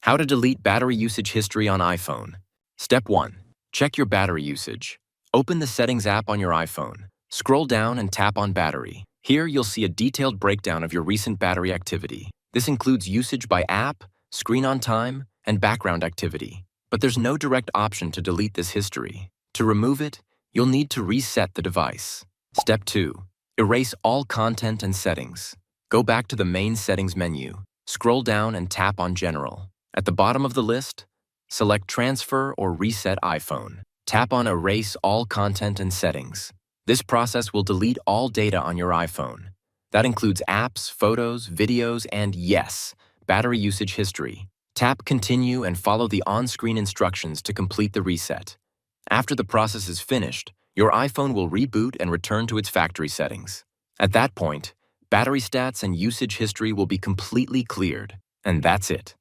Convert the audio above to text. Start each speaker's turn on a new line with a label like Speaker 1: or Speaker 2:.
Speaker 1: How to delete battery usage history on iPhone. Step 1. Check your battery usage. Open the Settings app on your iPhone. Scroll down and tap on Battery. Here you'll see a detailed breakdown of your recent battery activity. This includes usage by app, screen on time, and background activity. But there's no direct option to delete this history. To remove it, you'll need to reset the device. Step 2. Erase all content and settings. Go back to the main settings menu. Scroll down and tap on General. At the bottom of the list, select Transfer or Reset iPhone. Tap on Erase all content and settings. This process will delete all data on your iPhone. That includes apps, photos, videos, and yes, battery usage history. Tap Continue and follow the on-screen instructions to complete the reset. After the process is finished, your iPhone will reboot and return to its factory settings. At that point, battery stats and usage history will be completely cleared. And that's it.